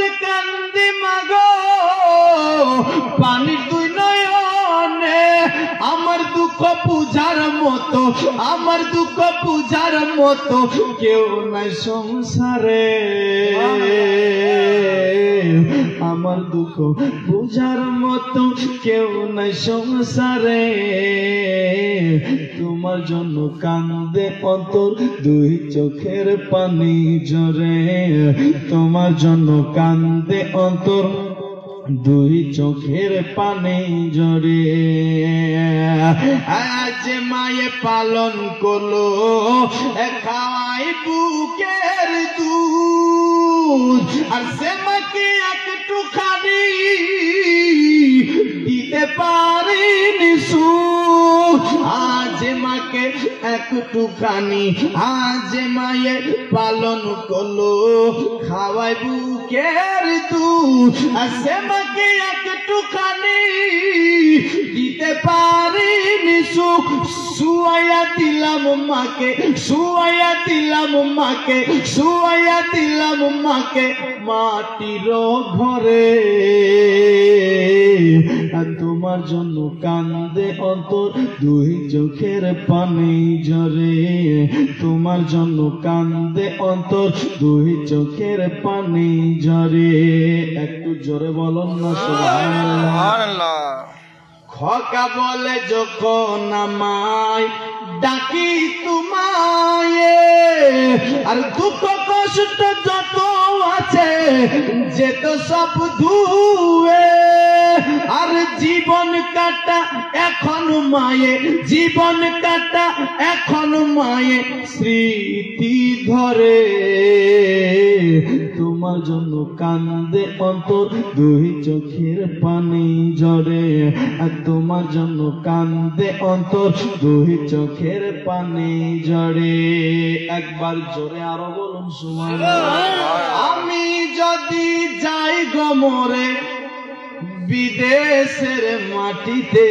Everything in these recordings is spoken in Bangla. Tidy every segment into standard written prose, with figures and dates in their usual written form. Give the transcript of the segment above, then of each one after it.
যে কান্দি মাগো পানির দুই নয়নে আমার দুঃখ বুঝার মতো আমার দুঃখ বুঝার মতো কেউ নাই সংসারে আমার দুঃখ বুঝার মতো কেউ নাই সংসারে তোমার জন্য কান্দে অন্তর দুই চোখের পানি ঝরে তোমার জন্য কান্দে অন্তর দুই চোখের পানি ঝরে আজ মায়ে পালন করলো খাওয়াই বুকের দুধ আর সে মাকে একটু খানি দিতে পারিনি সুখ আজ মাকে একটু খানি আজ মায়ে পালন করলো খাওয়াই বুকের দুধ আর সে মাকে একটু খানি দিতে পারিনি সুখ শুয়াইয়া দিলাম মাকে শুয়াইয়া দিলাম মাকে শুয়াইয়া দিলাম মাকে মাটির ঘরে আর তোমার জন্য কান্দে অন্তর দুই চোখের পানি ঝরে তোমার জন্য কান্দে অন্তর দুই চোখের পানি ঝরে একটু জোরে বলুন না সুবহানাল্লাহ খোকা বলে যখন আমায় ডাকি তোমায় আর দুঃখ কষ্ট যত আছে যেত সব ধুয়ে আর জীবন কাটা এখন মায়ে জীবন কাটা এখন মায়ে স্মৃতি ধরে তোমার জন্য কান্দে অন্তর দুই চোখের পানি ঝরে আর তোমার জন্য কান্দে অন্তর দুই চোখের পানি ঝরে একবার জোরে আরো বলুন সুবহানাল্লাহ আমি যদি যাই গো মরে বিদেশের মাটিতে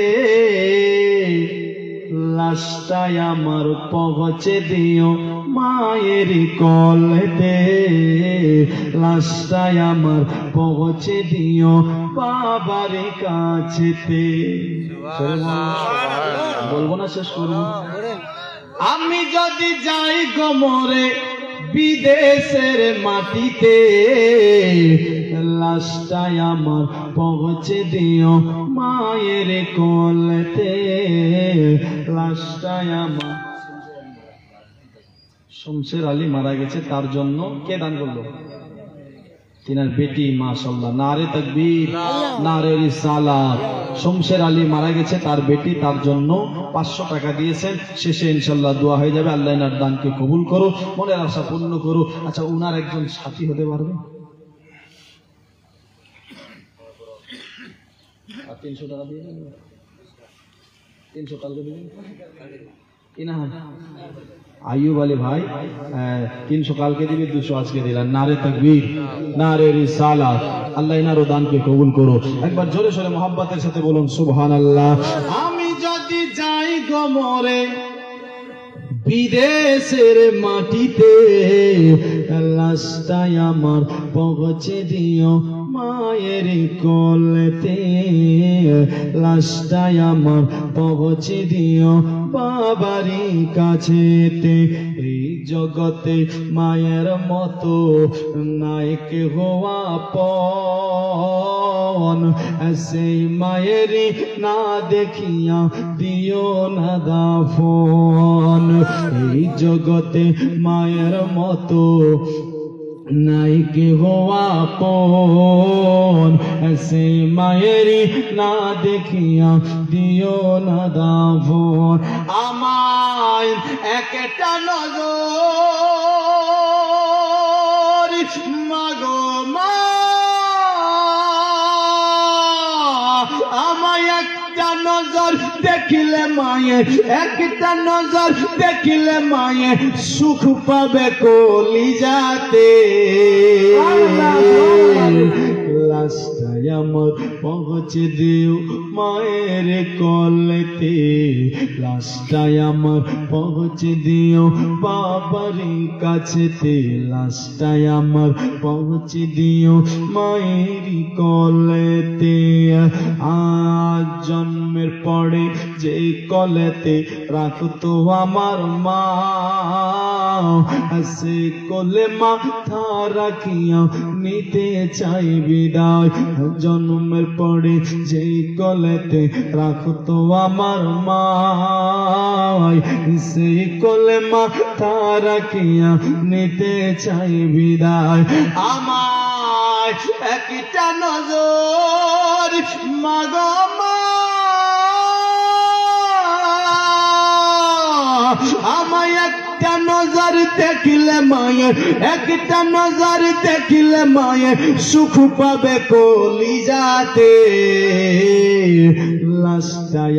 লাশটাই আমার পৌঁছে দিও মায়ের কোলেতে লাশটাই আমার পৌঁছে দিও বাবার কাছেতে বলবো না শেষ করবো আমি যদি যাই গো মরে বিদেশের মাটিতে লাশটাই আমার পৌঁছে দিও মায়ের কোলেতে লাশটাই আমার শমশের আলী মারা গেছে তার জন্য কে দান করলো তিনার বেটি মাশাআল্লাহ নারে তাকবীর নারে রিসালাত শমশের আলী মারা গেছে তার বেটি তার জন্য 500 টাকা দিয়েছেন শেষে ইনশাআল্লাহ দোয়া হয়ে যাবে আল্লাহ এনার দানকে কবুল করো মনের আশা পূর্ণ করো আচ্ছা উনার একজন সাথী হতে পারবে 300 টাকা দিয়ে দেবেন 300 টাকা দিয়ে দেবেন আইয়ুব আলী ভাই 300 কালকে দিবে 200 আজকে দিলেন নারে তাকবীর নারে রিসালাত আল্লাহ এনার দানকে কবুল করো একবার জোরে সোরে মোহাব্বতের সাথে বলুন সুবহানাল্লাহ আমি যদি যাই গো মরে বিদেশের মাটিতে লাশটাই আমার পৌঁছে দিও মায়ের কোলেতে লাশটাই আমার পৌঁছে দিও বাবারি কাছেতে এই জগতে মায়ের মতো নাই কেহ আপন সেই মায়েরই না দেখিয়া দিও না দাফন এই জগতে মায়ের মতো নাই কেহ আপন সে মায়েরই না দেখিয়া দিও না দাফন আমায় একটা নজর মাগো মা আমায় একটা নজর দেখিলে মায়ে একটা নজর দেখিলে মায়ে সুখ পাবে কলিজাতে লাশটাই আমার পৌঁছে দিও মায়ের কোলেতে লাশটাই আমার পৌঁছে দিও বাবারই কাছেতে, লাশটাই আমার পৌঁছে দিও মায়েরই কলেতে। আজ জন্মের পরে যে কলেতে রাখতো আমার মা, সে কোলে মাথা রাখিয়া নিতে চাই বিদায়। জন্মের পরে যে কলেতে রাখতো আমার মা, সে কোলে মাথা রাখিয়া নিতে চাই বিদায়। আমার একটা নজর মাগো মা, আমায় একটা নজর দেখিলে মায়ের, একটা নজর দেখিলে মায়ের সুখ পাবে কলিজাতে। লাশটাই